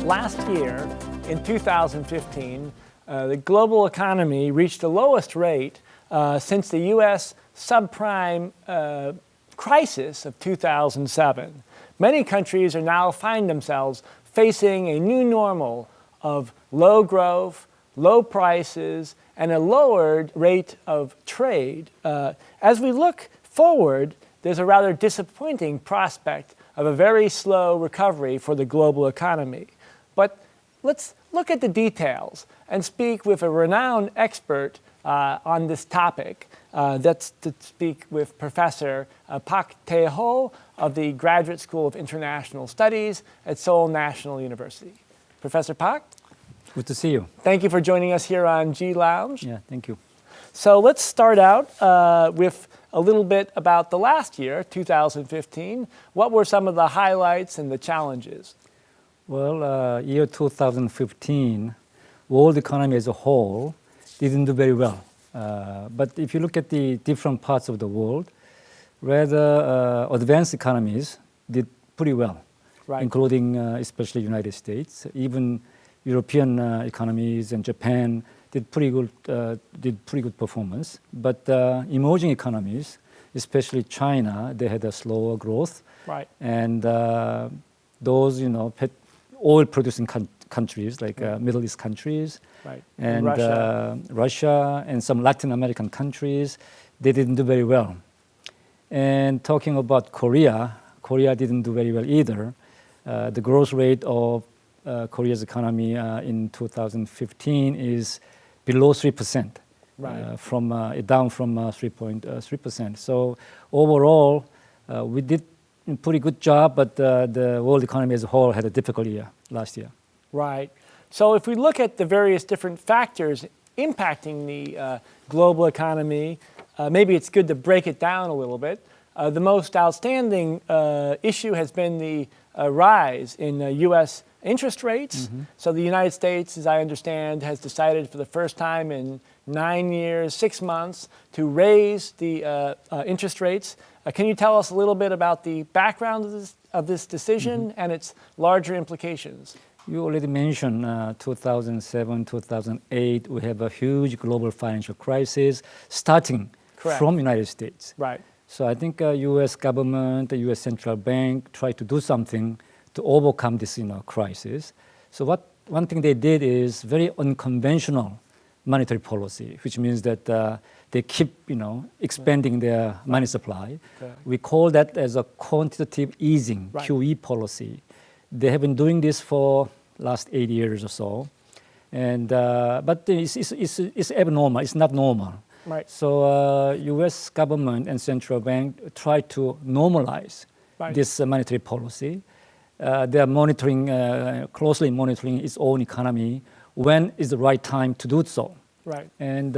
last year, in 2015, the global economy reached the lowest rate since the U.S. subprime crisis of 2007. Many countries are now find themselves facing a new normal of low growth, low prices, and a lowered rate of trade. As we look forward, there's a rather disappointing prospect of a very slow recovery for the global economy. But let's look at the details and speak with a renowned expert on this topic. That's to speak with Professor Bark Taeho of the Graduate School of International Studies at Seoul National University. Professor Bark? Good to see you. Thank you for joining us here on G Lounge. Yeah, thank you. So let's start out with a little bit about the last year, 2015. What were some of the highlights and the challenges? Well, year 2015, world economy as a whole didn't do very well. But if you look at the different parts of the world, rather advanced economies did pretty well, Right. including especially United States. Even European economies and Japan did pretty good performance. But emerging economies, especially China, they had a slower growth. Right. And those, oil-producing countries like Middle East countries, Right. and Russia. and some Latin American countries, they didn't do very well. And talking about Korea didn't do very well either. The growth rate of Korea's economy in 2015 is below 3%, Right. down from 3.3%. So overall, we did a pretty good job, but the world economy as a whole had a difficult year last year. Right. So if we look at the various different factors impacting the global economy, maybe it's good to break it down a little bit. The most outstanding issue has been the rise in U.S. interest rates. Mm-hmm. So the United States, as I understand, has decided for the first time in 9 years, 6 months, to raise the interest rates. Can you tell us a little bit about the background of this decision and its larger implications? You already mentioned 2007, 2008, we have a huge global financial crisis starting Correct. from United States. Right. So I think U.S. government, the U.S. central bank tried to do something to overcome this crisis. So one thing they did is very unconventional monetary policy, which means that they keep expanding their money supply. Okay. We call that as a quantitative easing, Right. QE policy. They have been doing this for last 8 years or so, and but it's abnormal. It's not normal. Right. So U.S. government and central bank try to normalize Right. this monetary policy. They are closely monitoring its own economy. When is the right time to do so? Right. And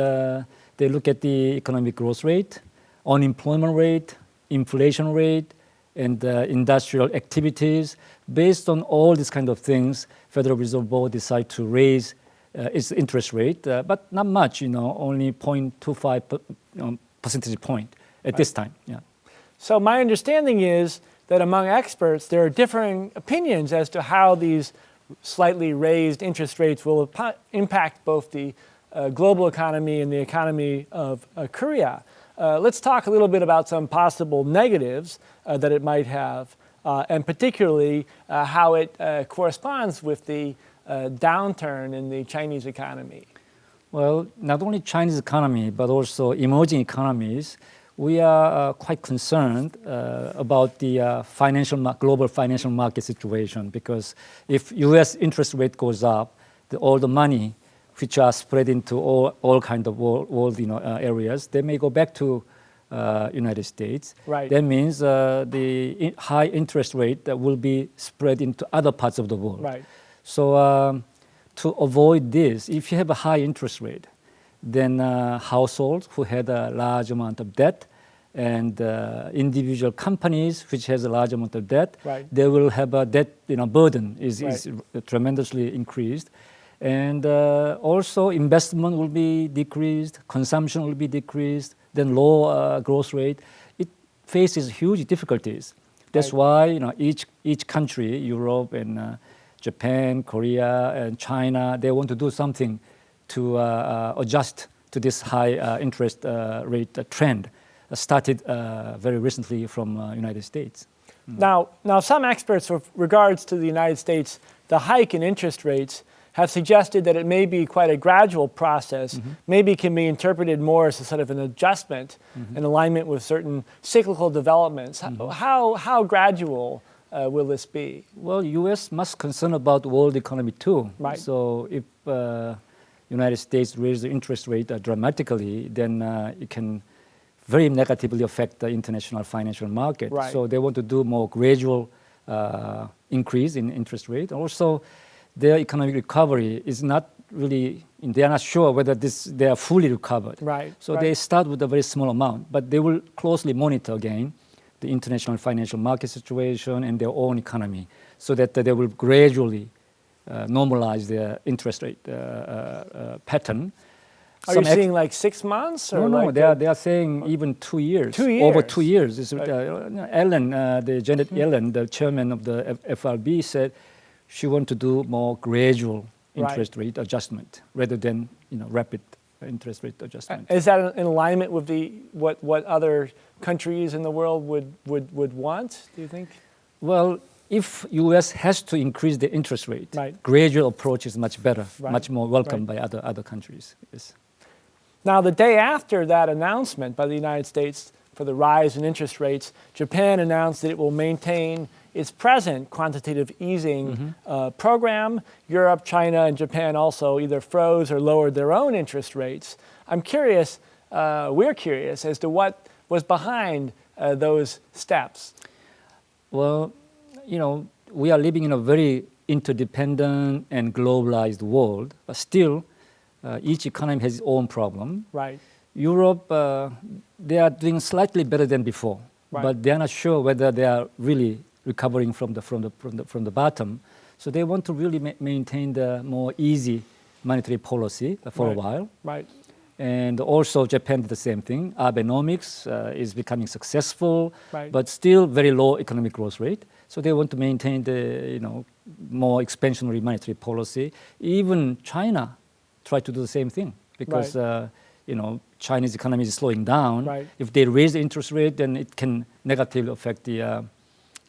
they look at the economic growth rate, unemployment rate, inflation rate, and industrial activities. Based on all these kind of things, Federal Reserve Board decide to raise its interest rate, but not much, only 0.25 percentage point at this time. Yeah. So my understanding is that among experts, there are differing opinions as to how these slightly raised interest rates will impact both the global economy and the economy of Korea. Let's talk a little bit about some possible negatives that it might have, and particularly how it corresponds with the downturn in the Chinese economy. Well, not only Chinese economy, but also emerging economies, we are quite concerned about the global financial market situation, because if U.S. interest rate goes up, all the money which are spread into all kind of world areas, they may go back to United States. Right. That means the high interest rate that will be spread into other parts of the world. Right. So to avoid this, if you have a high interest rate, then households who had a large amount of debt and individual companies which has a large amount of debt, Right. they will have a debt burden is Right. tremendously increased. And also investment will be decreased, consumption will be decreased, then low growth rate. It faces huge difficulties. That's Right. why each country, Europe and Japan, Korea, and China, they want to do something to adjust to this high interest rate trend started very recently from United States. Now, some experts with regards to the United States, the hike in interest rates have suggested that it may be quite a gradual process, maybe can be interpreted more as a sort of an adjustment in alignment with certain cyclical developments. How gradual will this be? Well, U.S. must concern about world economy too. Right. So if United States raise the interest rate dramatically, then it can very negatively affect the international financial market. Right. So they want to do more gradual increase in interest rate. Also, their economic recovery is not really, they are not sure whether they are fully recovered. Right. So they start with a very small amount, but they will closely monitor again the international financial market situation and their own economy so that they will gradually normalize their interest rate pattern. Are you seeing like 6 months? Or No, like they are saying even 2 years. 2 years? Over 2 years. Janet Yellen, the chairman of the FRB, said she wants to do more gradual interest rate adjustment rather than rapid interest rate adjustment. Is that in alignment with what other countries in the world would want, do you think? Well, if U.S. has to increase the interest rate, gradual approach is much better, much more welcomed by other countries. Yes. Now, the day after that announcement by the United States for the rise in interest rates, Japan announced that it will maintain its present quantitative easing program. Europe, China, and Japan also either froze or lowered their own interest rates. I'm curious, we're curious as to what was behind those steps. Well, we are living in a very interdependent and globalized world, but still, each economy has its own problem. Right. Europe, they are doing slightly better than before, but they are not sure whether they are really recovering from the bottom. So they want to really maintain the more easy monetary policy for a while. Right. And also Japan did the same thing. Abenomics is becoming successful, but still very low economic growth rate. So they want to maintain the more expansionary monetary policy. Even China tried to do the same thing because Chinese economy is slowing down. If they raise the interest rate, then it can negatively affect the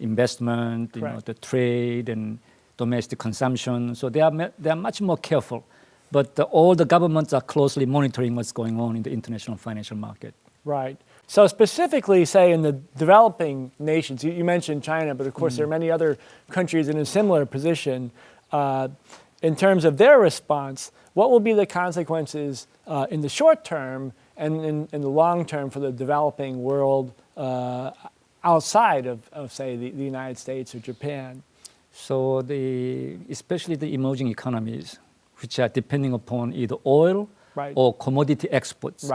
investment, the trade and domestic consumption. So they are much more careful. But all the governments are closely monitoring what's going on in the international financial market. Right. So specifically, say, in the developing nations, you mentioned China, but of course there are many other countries in a similar position. In terms of their response, what will be the consequences in the short term and in the long term for the developing world outside of say, the United States or Japan? So especially the emerging economies, which are depending upon either oil or commodity exports.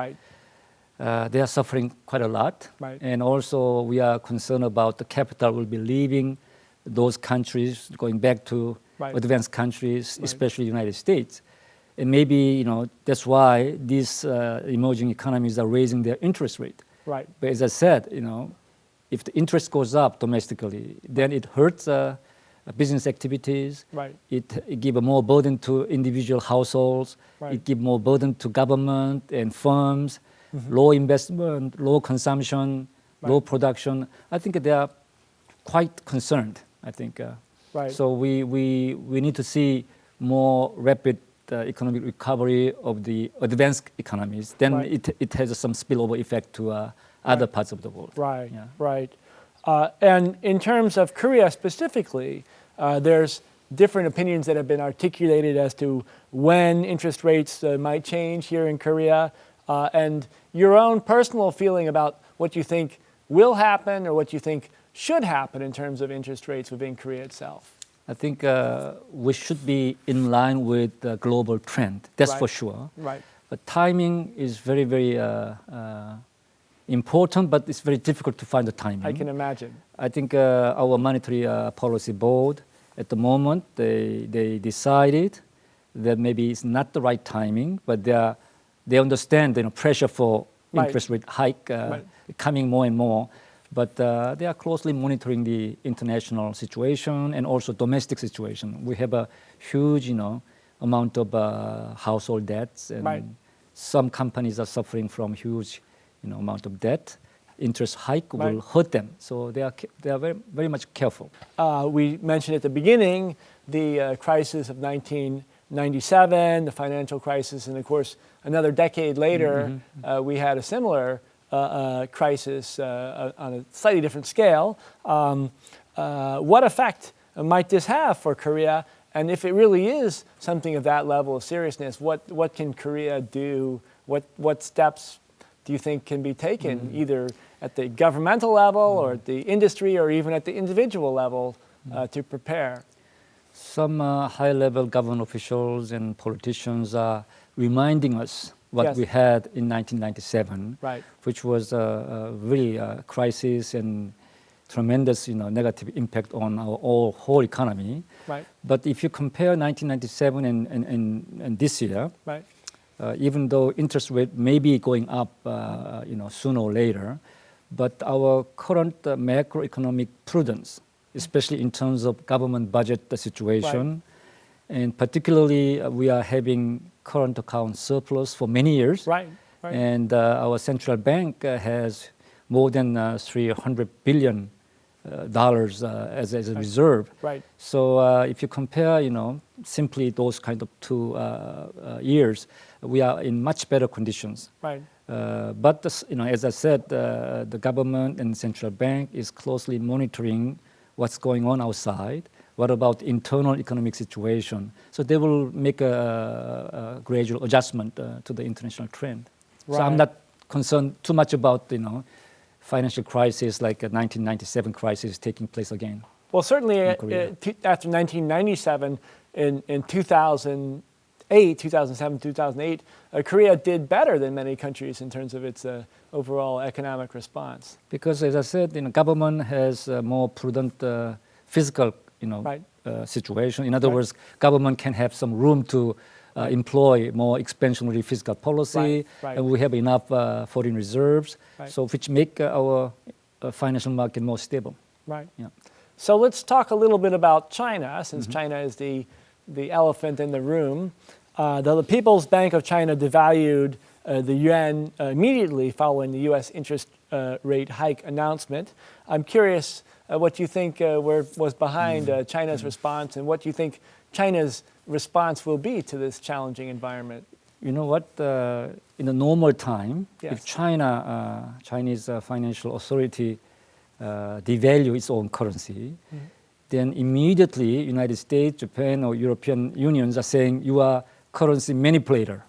They are suffering quite a lot. And also we are concerned about the capital will be leaving those countries, going back to advanced countries, especially United States. And maybe, that's why these emerging economies are raising their interest rate. But as I said, if the interest goes up domestically, then it hurts business activities. It gives more burden to individual households. It gives more burden to government and firms. Low investment, low consumption, low production. I think they are quite concerned. I think. So we need to see more rapid economic recovery of the advanced economies. Then it has some spillover effect to other parts of the world. And in terms of Korea specifically, there's different opinions that have been articulated as to when interest rates might change here in Korea. And your own personal feeling about what you think will happen or what you think should happen in terms of interest rates within Korea itself? I think we should be in line with the global trend, that's for sure. But timing is very, very important, but it's very difficult to find the timing. I can imagine. I think our monetary policy board, at the moment, they decided that maybe it's not the right timing, but they understand the pressure for interest rate hike coming more and more. But they are closely monitoring the international situation and also domestic situation. We have a huge, amount of household debts, and some companies are suffering from huge, amount of debt. Interest hike will hurt them, so they are very, very much careful. We mentioned at the beginning the crisis of 1997, the financial crisis, and of course another decade later we had a similar crisis on a slightly different scale. What effect might this have for Korea? And if it really is something of that level of seriousness, what can Korea do? What steps do you think can be taken, either at the governmental level or at the industry or even at the individual level to prepare? Some high-level government officials and politicians are reminding us what we had in 1997, which was a really crisis and tremendous, negative impact on our whole economy. But if you compare 1997 and this year, even though interest rate may be going up, sooner or later, but our current macroeconomic prudence, especially in terms of government budget situation, and particularly we are having current account surplus for many years, and our central bank has more than $300 billion as a reserve. So if you compare, simply those kind of 2 years, we are in much better conditions. But as I said, the government and central bank is closely monitoring what's going on outside. What about internal economic situation? So they will make a gradual adjustment to the international trend. So I'm not concerned too much about financial crisis like a 1997 crisis taking place again. Well, certainly after 1997, in 2008, 2007, 2008, Korea did better than many countries in terms of its overall economic response. Because, as I said, government has a more prudent fiscal, situation. In other words, government can have some room to employ more expansionary fiscal policy, and we have enough foreign reserves, so which make our financial market more stable. So let's talk a little bit about China, since China is the elephant in the room. The People's Bank of China devalued the yuan immediately following the U.S. interest rate hike announcement. I'm curious what you think was behind China's response, and what you think China's response will be to this challenging environment. You know what? In a normal time, if Chinese financial authority devalue its own currency, then immediately United States, Japan, or European unions are saying you are currency manipulator.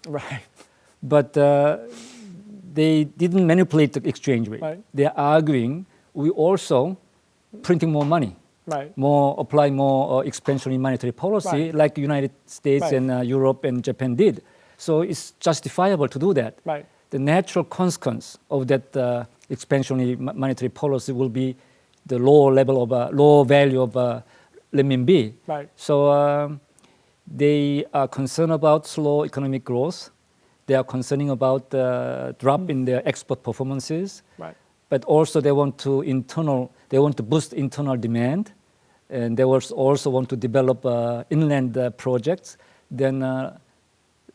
But they didn't manipulate the exchange rate. They are arguing we also printing more money. Apply more expansionary monetary policy like United States and Europe and Japan did. So it's justifiable to do that. The natural consequence of that expansionary monetary policy will be the low level of low value of renminbi. So they are concerned about slow economic growth. They are concerning about drop in their export performances. But also they want to boost internal demand, and they also want to develop inland projects. Then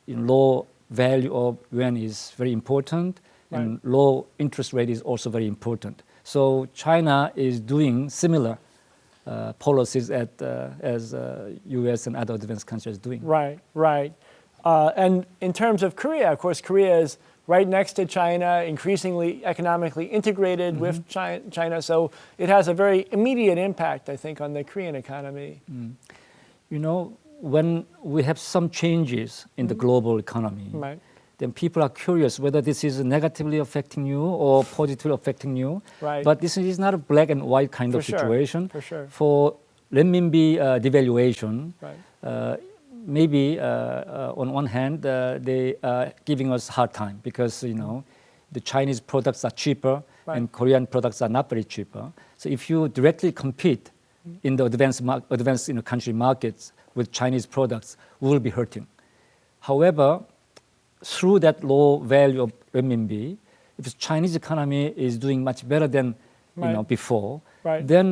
low value of yuan is very important, and low interest rate is also very important. So China is doing similar policies as U.S. and other advanced countries doing. And in terms of Korea, of course, Korea is right next to China, increasingly economically integrated with China. So it has a very immediate impact, I think, on the Korean economy. When we have some changes in the global economy, then people are curious whether this is negatively affecting you or positively affecting you. But this is not a black and white kind of situation. For renminbi devaluation, maybe on one hand they are giving us a hard time because the Chinese products are cheaper and Korean products are not very cheaper. So if you directly compete in the advanced country markets with Chinese products, we will be hurting. However, through that low value of renminbi, if the Chinese economy is doing much better than Right. Before. Right. Then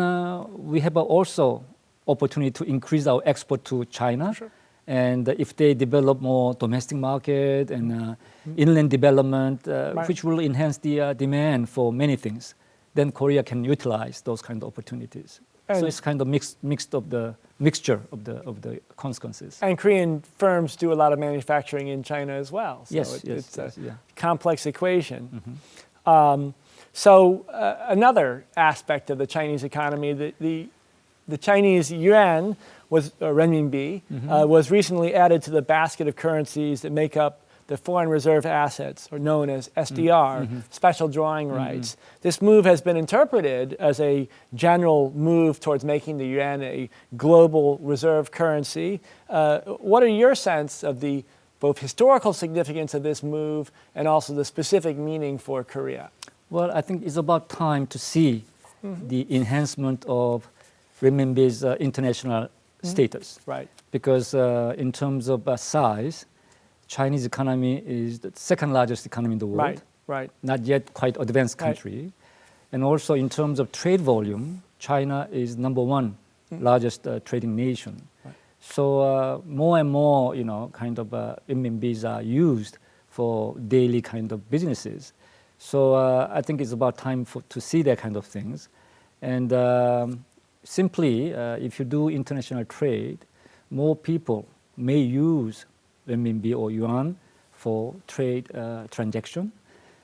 we have also opportunity to increase our export to China. Sure. And if they develop more domestic market and inland development, which will enhance the demand for many things, then Korea can utilize those kind of opportunities. So it's kind of mixture of the consequences. And Korean firms do a lot of manufacturing in China as well. So it's a complex equation. So another aspect of the Chinese economy, the Chinese yuan was renminbi was recently added to the basket of currencies that make up the foreign reserve assets, or known as SDR, special drawing rights. This move has been interpreted as a general move towards making the yuan a global reserve currency. What are your sense of the both historical significance of this move and also the specific meaning for Korea? Well, I think it's about time to see the enhancement of renminbi's international status. Right. Because in terms of size, Chinese economy is the second largest economy in the world. Right, right. Not yet quite advanced country. Right. And also in terms of trade volume, China is number one largest trading nation. Right. So more and more, kind of renminbis are used for daily kind of businesses. So I think it's about time to see that kind of things. And simply, if you do international trade, more people may use renminbi or yuan for trade transaction,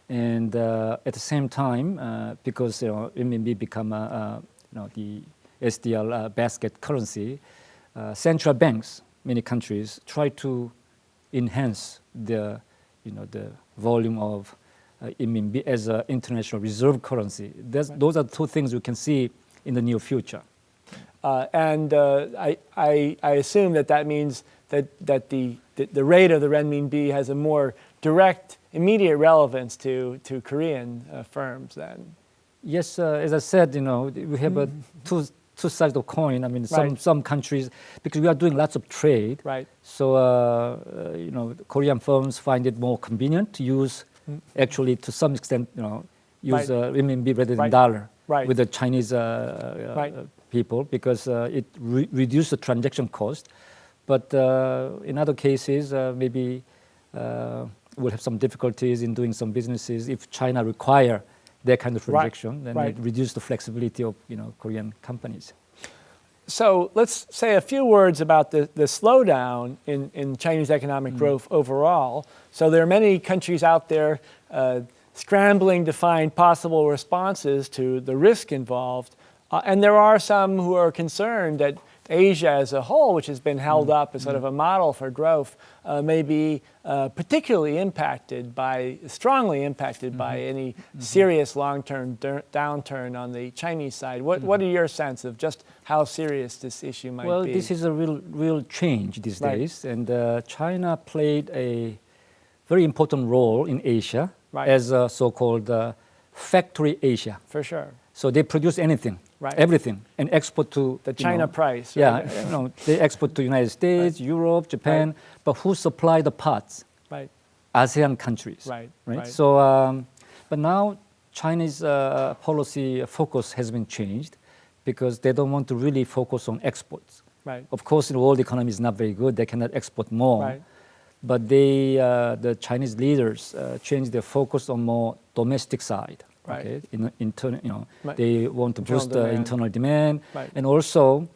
and at the same time, because renminbi become the SDR basket currency, central banks, many countries try to enhance the volume of renminbi as an international reserve currency. Those are two things we can see in the near future. And I assume that means that the rate of the renminbi has a more direct, immediate relevance to Korean firms then. Yes, as I said, we have two sides of the coin. I mean, some countries, because we are doing lots of trade. Right. So Korean firms find it more convenient to use, actually, to some extent, use renminbi rather than dollar with the Chinese people, because it reduces the transaction cost. But in other cases, maybe we'll have some difficulties in doing some businesses if China require that kind of transaction, then it reduces the flexibility of Korean companies. So let's say a few words about the slowdown in Chinese economic growth overall. So there are many countries out there scrambling to find possible responses to the risk involved. And there are some who are concerned that Asia as a whole, which has been held up as sort of a model for growth, may be particularly strongly impacted by any serious long-term downturn on the Chinese side. What are your sense of just how serious this issue might be? Well, this is a real change these days, and China played a very important role in Asia as a so-called factory Asia. For sure. So they produce anything. Everything, and export to the China price. Right? Yeah, they export to United States, Europe, Japan. But who supply the parts? ASEAN countries. Right. So, but now Chinese policy focus has been changed because they don't want to really focus on exports. Of course, the world economy is not very good; they cannot export more. But the Chinese leaders changed their focus on more domestic side. Okay, they want to boost the internal demand, and also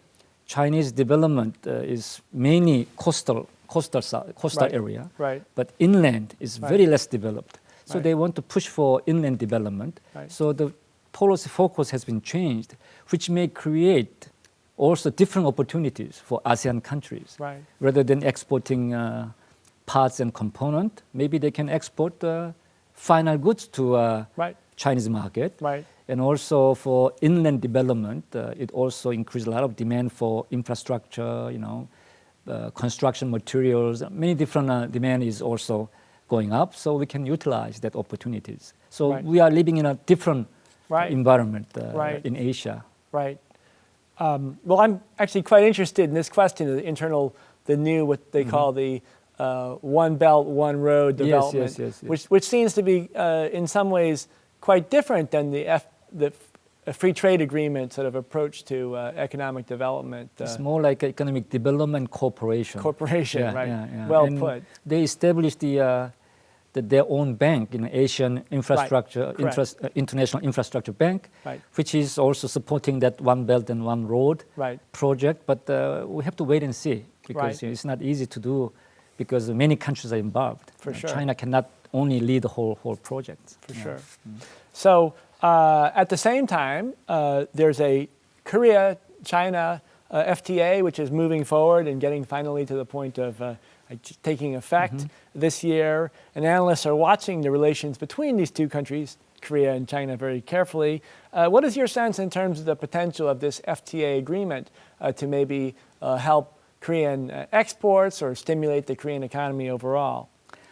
Chinese development is mainly coastal area, but inland is very less developed. So they want to push for inland development. So the policy focus has been changed, which may create also different opportunities for ASEAN countries. Rather than exporting parts and components, maybe they can export final goods to Chinese market, and also for inland development, it also increased a lot of demand for infrastructure, construction materials. Many different demand is also going up, so we can utilize that opportunities. So we are living in a different environment in Asia. Well, I'm actually quite interested in this question of the new what they call the One Belt, One Road development, which seems to be in some ways quite different than the a free trade agreement sort of approach to economic development. It's more like an economic development corporation. Corporation, right? Yeah. Well and put. They established their own bank, Asian Infrastructure, International Infrastructure Bank, which is also supporting that One Belt and One Road project. But we have to wait and see because it's not easy to do because many countries are involved. For sure. China cannot only lead the whole project. For sure. So at the same time, there's a Korea-China FTA, which is moving forward and getting finally to the point of taking effect this year. And analysts are watching the relations between these two countries, Korea and China, very carefully. What is your sense in terms of the potential of this FTA agreement to maybe help Korean exports or stimulate the Korean economy overall?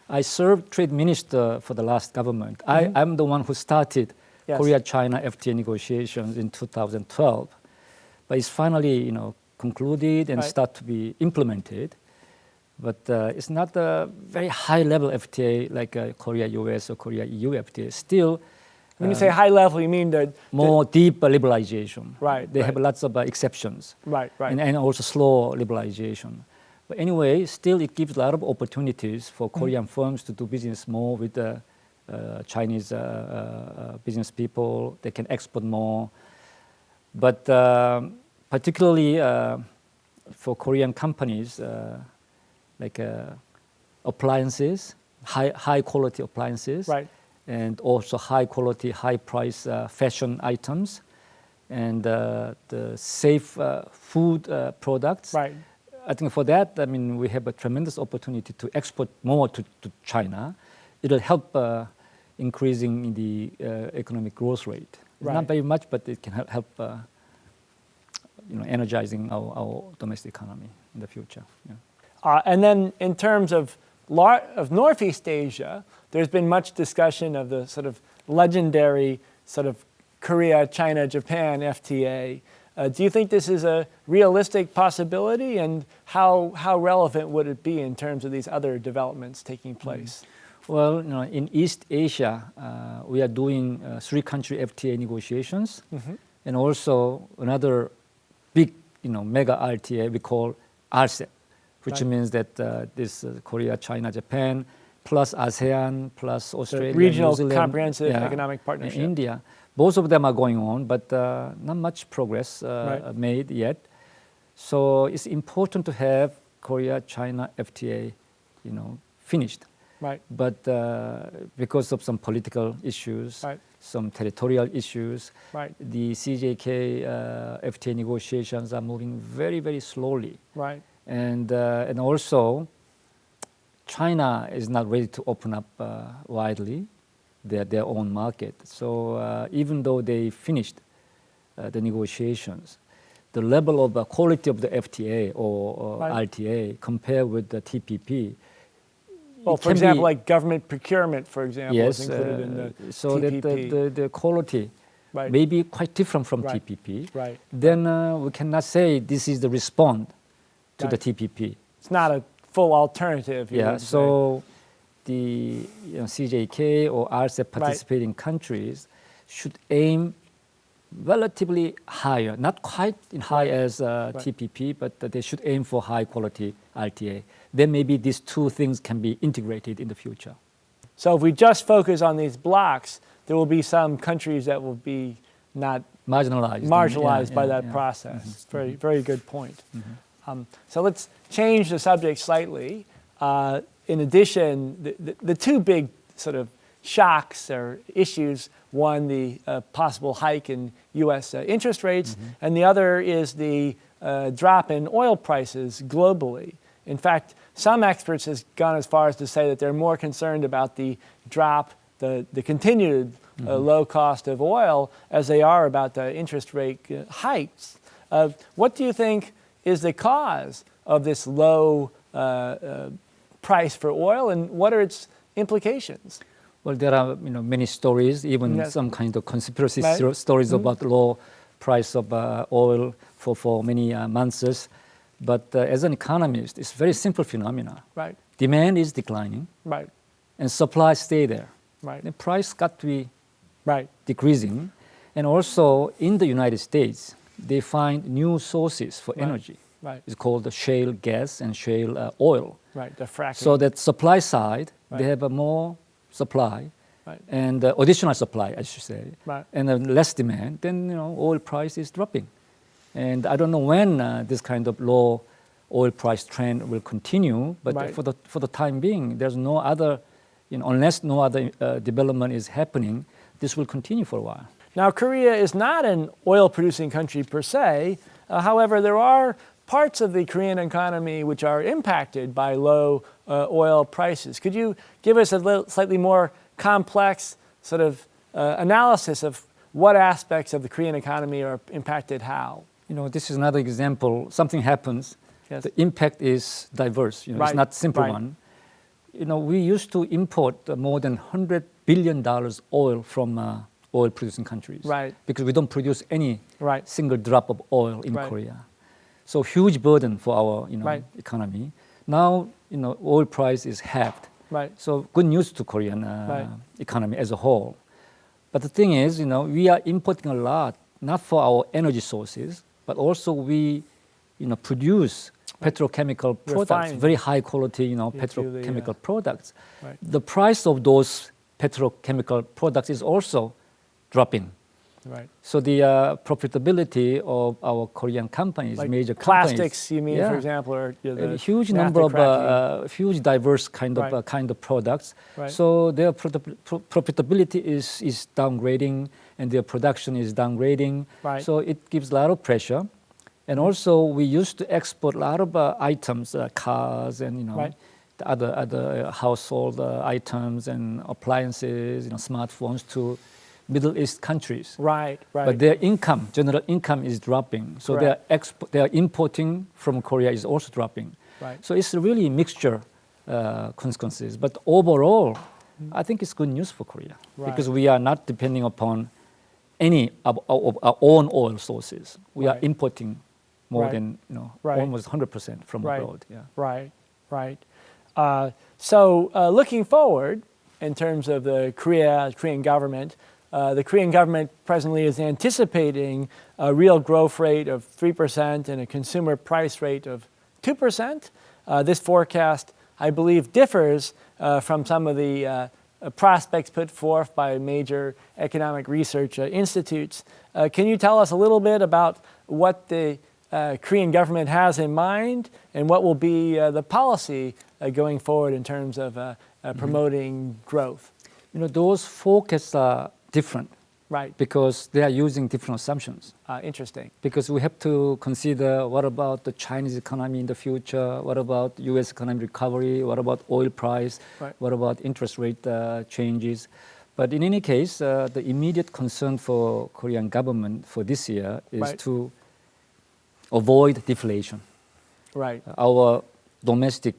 I served trade minister for the last government. I'm the one who started Korea-China FTA negotiations in 2012. But it's finally, concluded and start to be implemented. But it's not a very high-level FTA like Korea-US or Korea-EU FTA. Still, when you say high level, you mean more deep liberalization. They have lots of exceptions. And also slow liberalization. But anyway, still it gives a lot of opportunities for Korean firms to do business more with the Chinese business people. They can export more. But particularly for Korean companies, like appliances, high quality appliances, and also high quality, high price fashion items, and the safe food products. I think for that, we have a tremendous opportunity to export more to China. It'll help increasing the economic growth rate. Not very much, but it can help energizing our domestic economy in the future. And then in terms of Northeast Asia, there's been much discussion of the sort of legendary sort of Korea, China, Japan FTA. Do you think this is a realistic possibility, and how relevant would it be in terms of these other developments taking place? Well, in East Asia, we are doing 3-country FTA negotiations, and also another big, mega RTA we call RCEP, which means that this Korea, China, Japan, plus ASEAN, plus Australia, Regional New Zealand, Comprehensive Economic Partnership. And India. Both of them are going on, but not much progress made yet. So it's important to have Korea-China FTA, finished. But because of some political issues, some territorial issues, the CJK FTA negotiations are moving very, very slowly. And also, China is not ready to open up widely their own market. So even though they finished the negotiations, the level of quality of the FTA or RTA compared with the TPP. Well, for example, like government procurement, for example, is included in the so TPP. that the quality may be quite different from TPP. Then we cannot say this is the response to the TPP. It's not a full alternative. So the CJK or RCEP participating countries should aim relatively higher, not quite high as TPP, but they should aim for high quality RTA. Then maybe these two things can be integrated in the future. So if we just focus on these blocks, there will be some countries that will be not marginalized by that process. Very, very good point. So let's change the subject slightly. In addition, the two big sort of shocks or issues, one, the possible hike in U.S. Interest rates, and the other is the drop in oil prices globally. In fact, some experts have gone as far as to say that they're more concerned about the drop, the continued low cost of oil, as they are about the interest rate hikes. What do you think is the cause of this low price for oil, and what are its implications? Well, there are many stories, even some kind of conspiracy stories about low price of oil for many months. But as an economist, it's very simple phenomena. Demand is declining, and supply stay there. The price got to be decreasing, And also in the United States, they find new sources for energy. Right. It's called the shale gas and shale oil. Right, the fracking. So that supply side, Right. they have a more supply Right. and additional supply, I should say, Right. and less demand. Then oil price is dropping, and I don't know when this kind of low oil price trend will continue. But Right. for the time being, there's no other, unless no other development is happening, this will continue for a while. Now, Korea is not an oil-producing country per se. However, there are parts of the Korean economy which are impacted by low oil prices. Could you give us a slightly more complex sort of analysis of what aspects of the Korean economy are impacted how? This is another example. Something happens. Yes. The impact is diverse. Right. It's not simple Right. one. We used to import more than $100 billion oil from oil-producing countries. Right. Because we don't produce any Right. single drop of oil in Right. Korea. So huge burden for our Right. economy. Now oil price is halved. Right. So good news to Korean Right. economy as a whole. But the thing is, we are importing a lot, not for our energy sources, but also we produce petrochemical products, Refined. very high quality Into petrochemical the, products. Right. The price of those petrochemical products is also dropping. Right. So the profitability of our Korean companies, Like major companies, plastics, you mean, yeah, for example, or a huge number of huge diverse kind of Right. products. Right. So their profitability is downgrading, and their production is downgrading. Right. So it gives a lot of pressure. And also, we used to export a lot of items, cars, and Right. the other household items and appliances, smartphones to Middle East countries. Right, right. But their income, general income, is dropping. So their importing from Korea is also dropping. Right. So it's really mixture consequences. But overall, I think it's good news for Korea because we are not depending upon any of our own oil sources. We are importing more than almost 100% from abroad. Yeah. Right, right. So looking forward, in terms of the Korean government, the Korean government presently is anticipating a real growth rate of 3% and a consumer price rate of 2%. This forecast, I believe, differs from some of the prospects put forth by major economic research institutes. Can you tell us a little bit about what the Korean government has in mind and what will be the policy going forward in terms of promoting growth? Those forecasts are different. Right. Because they are using different assumptions. Interesting. Because we have to consider what about the Chinese economy in the future, what about U.S. economic recovery, what about oil price, what about interest rate changes. But in any case, the immediate concern for Korean government for this year is to avoid deflation. Right. Our domestic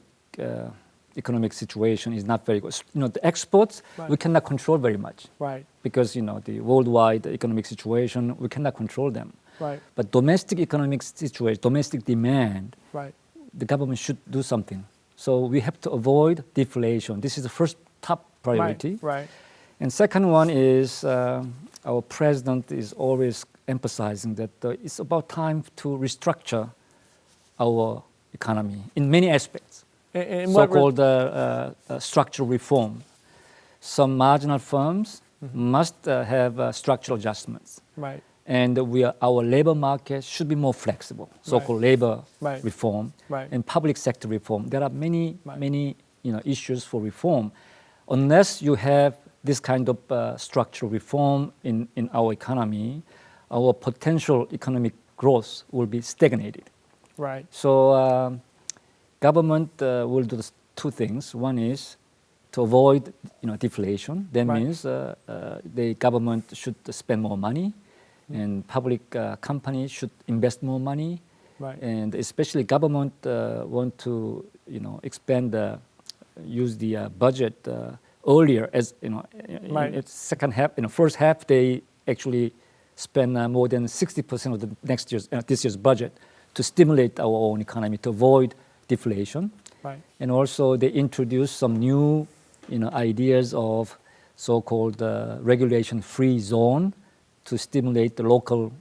economic situation is not very good. The exports we cannot control very much. Right. Because the worldwide economic situation, we cannot control them. Right. But domestic economic situation, domestic demand, the government should do something. So we have to avoid deflation. This is the first top priority. Right. And second one is our president is always emphasizing that it's about time to restructure our economy in many aspects. So-called structural reform. Some marginal firms must have structural adjustments. Right. And our labor market should be more flexible, so-called labor reform and public sector reform. There are many issues for reform. Unless you have this kind of structural reform in our economy, our potential economic growth will be stagnated. Right. So government will do two things. One is to avoid deflation. That means the government should spend more money, and public companies should invest more money, and especially government want to expand use the budget earlier. As in its second half, in the first half they actually spend more than 60% of the this year's budget to stimulate our own economy to avoid deflation. And also they introduced some new ideas of so-called regulation-free zone to stimulate the local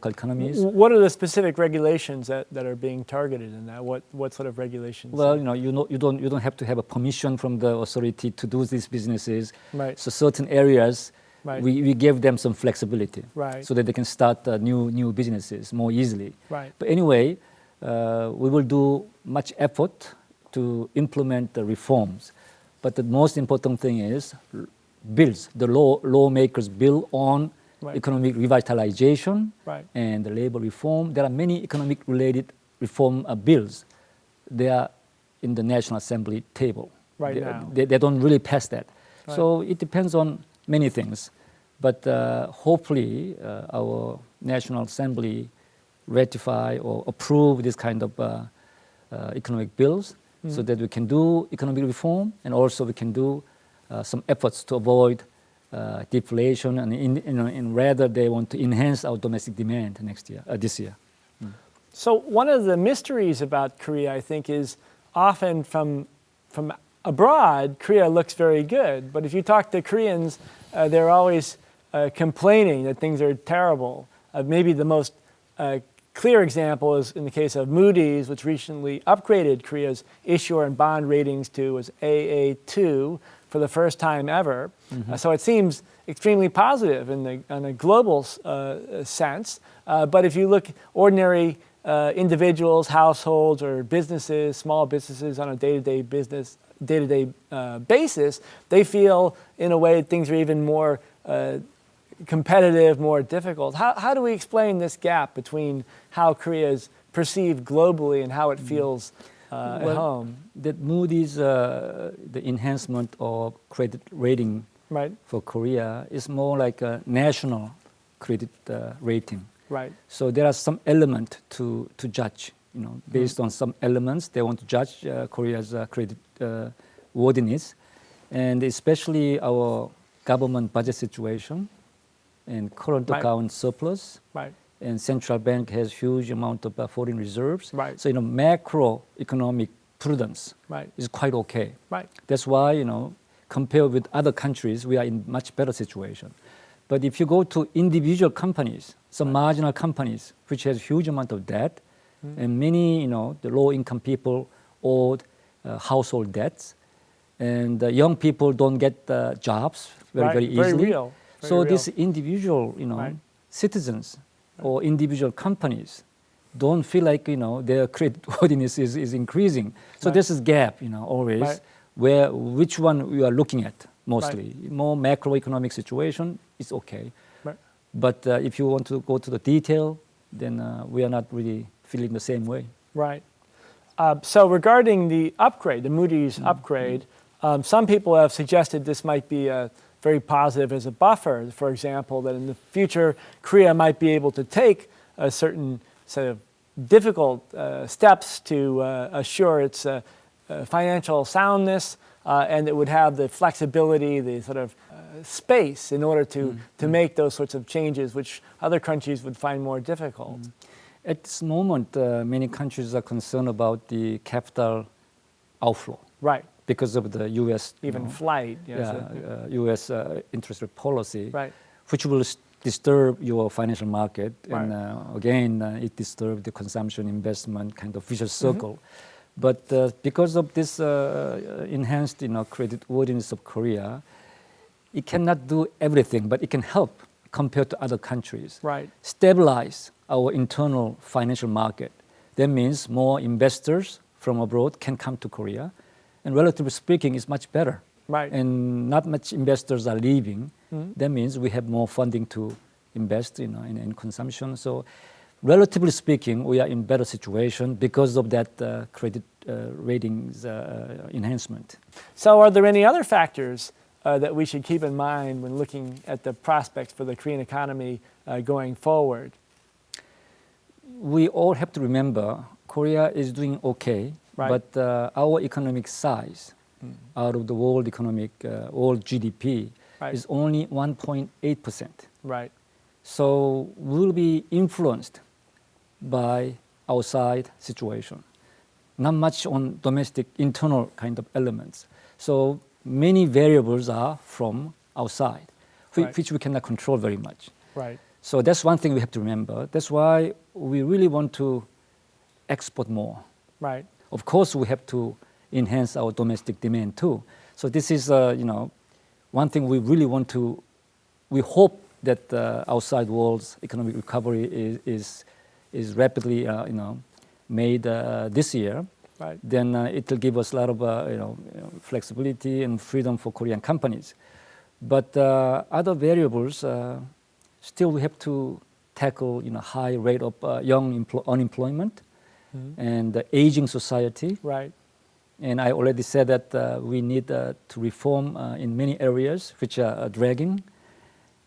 economies. What are the specific regulations that are being targeted in that? What sort of regulations? Well, you don't have to have a permission from the authority to do these businesses. Right. So certain areas, Right. we give them some flexibility, Right. so that they can start new businesses more easily. Right. But anyway, we will do much effort to implement the reforms. But the most important thing is bills. The lawmakers bill on Right. economic revitalization Right. and the labor reform. There are many economic-related reform bills. They are in the National Assembly table. Right now. They don't really pass that. Right. So it depends on many things. But hopefully our National Assembly ratify or approve this kind of economic bills, so that we can do economic reform, and also we can do some efforts to avoid deflation, and rather they want to enhance our domestic demand this year. So one of the mysteries about Korea, I think, is often from abroad, Korea looks very good. But if you talk to Koreans, they're always complaining that things are terrible. Maybe the most clear example is in the case of Moodys, which recently upgraded Korea's issuer and bond ratings to as AA2 for the first time ever. So it seems extremely positive in a global sense. But if you look ordinary individuals, households, or businesses, small businesses on a day-to-day basis, they feel in a way things are even more competitive, more difficult. How do we explain this gap between how Korea is perceived globally and how it feels at home? That Moody's, the enhancement of credit rating Right. for Korea is more like a national credit rating. Right. So there are some element to judge. Based on some elements, they want to judge Korea's credit worthiness, and especially our government budget situation and current Right. account surplus. Right. And central bank has huge amount of foreign reserves. Right. So macroeconomic prudence Right. is quite okay. Right. That's why compared with other countries, we are in much better situation. But if you go to individual companies, some marginal companies which has huge amount of debt, and many the low income people owed household debts, and young people don't get jobs very easily. Very real. Very So real. these individual Right. citizens or individual companies don't feel like their credit worthiness is increasing. So Right. this is gap always, Right. which one we are looking at mostly. More macroeconomic situation is okay. Right. But if you want to go to the detail, then we are not really feeling the same way. Right. So regarding the upgrade, the Moodys upgrade, some people have suggested this might be very positive as a buffer. For example, that in the future, Korea might be able to take a certain set of difficult steps to assure its financial soundness, and it would have the flexibility, the sort of space in order to make those sorts of changes, which other countries would find more difficult. At this moment, many countries are concerned about the capital outflow. Right. Because of the U.S. Even flight. Yes. U.S. interest rate policy, Right. which will disturb your financial market, Right. and again, it disturbs the consumption, investment kind of vicious circle. But because of this enhanced, credit worthiness of Korea, it cannot do everything, but it can help compared to other countries. Right. Stabilize our internal financial market. That means more investors from abroad can come to Korea, and relatively speaking, it's much better. Right. And not much investors are leaving. That means we have more funding to invest in consumption. So relatively speaking, we are in better situation because of that credit ratings enhancement. So are there any other factors that we should keep in mind when looking at the prospects for the Korean economy going forward? We all have to remember Korea is doing okay, Right. but our economic size out of the world economic, world GDP Right. is only 1.8%. Right. So we'll be influenced by outside situation, not much on domestic internal kind of elements. So many variables are from outside, Right. which we cannot control very much. Right. So that's one thing we have to remember. That's why we really want to export more. Right. Of course, we have to enhance our domestic demand too. So this is, one thing we really want to. We hope that outside world's economic recovery is rapidly, made this year. Right. Then it will give us a lot of flexibility and freedom for Korean companies. But other variables, still we have to tackle high rate of young unemployment and the aging society. Right. And I already said that we need to reform in many areas which are dragging,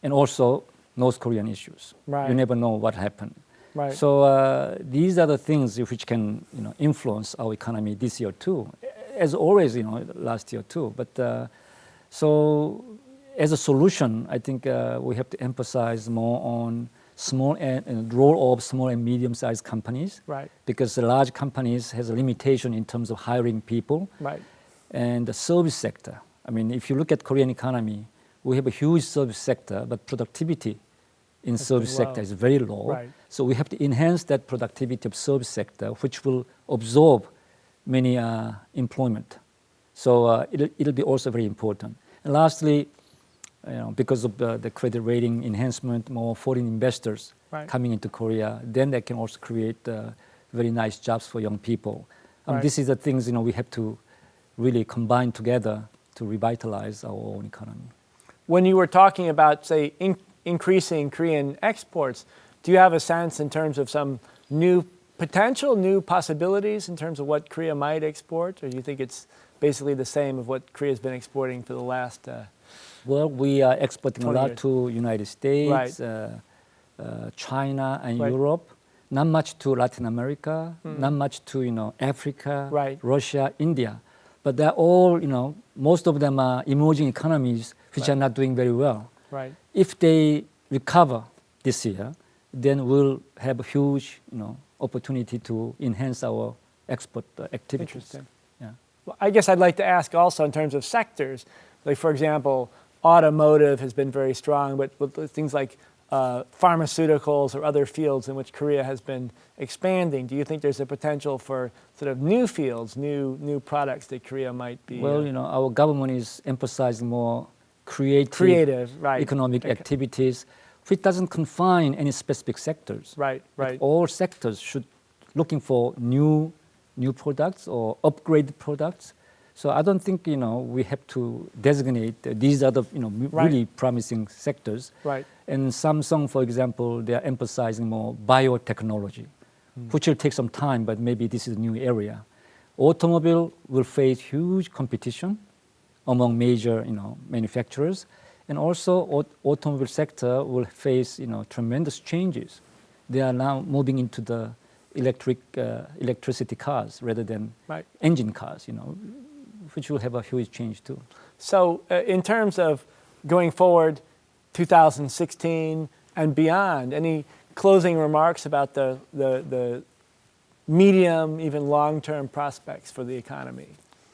and also North Korean issues. Right. You never know what happened. Right. So these are the things which can influence our economy this year too, as always last year too. But so as a solution, I think we have to emphasize more on small and role of small and medium-sized companies. Right. Because the large companies has a limitation in terms of hiring people. Right. And the service sector. I mean, if you look at Korean economy, we have a huge service sector, but productivity in service sector is very low. Right. So we have to enhance that productivity of service sector, which will absorb many employment. So it'll be also very important. And lastly, because of the credit rating enhancement, more foreign investors coming into Korea, then they can also create very nice jobs for young people. This is the things we have to really combine together to revitalize our own economy. When you were talking about, say, increasing Korean exports, do you have a sense in terms of some new possibilities in terms of what Korea might export, or do you think it's basically the same of what Korea's been exporting for the last? Well, we are exporting a lot years. to United States, China, and Europe. Not much to Latin America. Not much to Africa, Russia, India. But they're all most of them are emerging economies which are not doing very well. Right. If they recover this year, then we'll have a huge opportunity to enhance our export activities. Interesting. Yeah. Well, I guess I'd like to ask also in terms of sectors, like for example, automotive has been very strong, but with things like pharmaceuticals or other fields in which Korea has been expanding, do you think there's a potential for sort of new fields, new products that Korea might be? Well, our government is emphasizing more creative economic activities, which doesn't confine any specific sectors. Right. All sectors should looking for new products or upgraded products. So I don't think we have to designate these are the really promising sectors. Right. And Samsung, for example, they are emphasizing more biotechnology, which will take some time, but maybe this is a new area. Automobile will face huge competition among major manufacturers, and also automobile sector will face tremendous changes. They are now moving into the electricity cars rather than engine cars, which will have a huge change too. So in terms of going forward, 2016 and beyond, any closing remarks about the medium, even long-term prospects for the economy?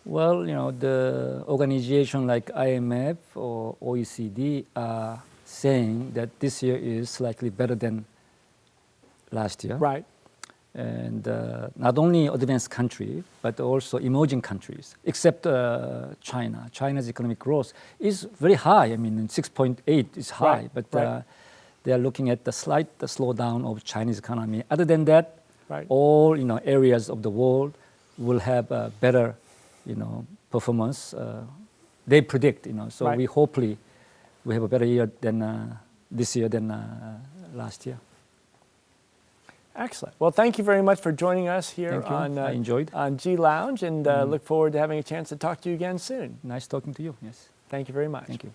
Well, the organization like IMF or OECD are saying that this year is slightly better than last year. Right. And not only advanced countries, but also emerging countries, except China. China's economic growth is very high. I mean, 6.8 is high, but they are looking at the slight slowdown of Chinese economy. Other than that, all areas of the world will have a better performance. They predict, so we hopefully we have a better year than this year than last year. Excellent. Well, thank you very much for joining us here on G Lounge, and look forward to having a chance to talk to you again soon. Nice talking to you. Yes. Thank you very much. Thank you.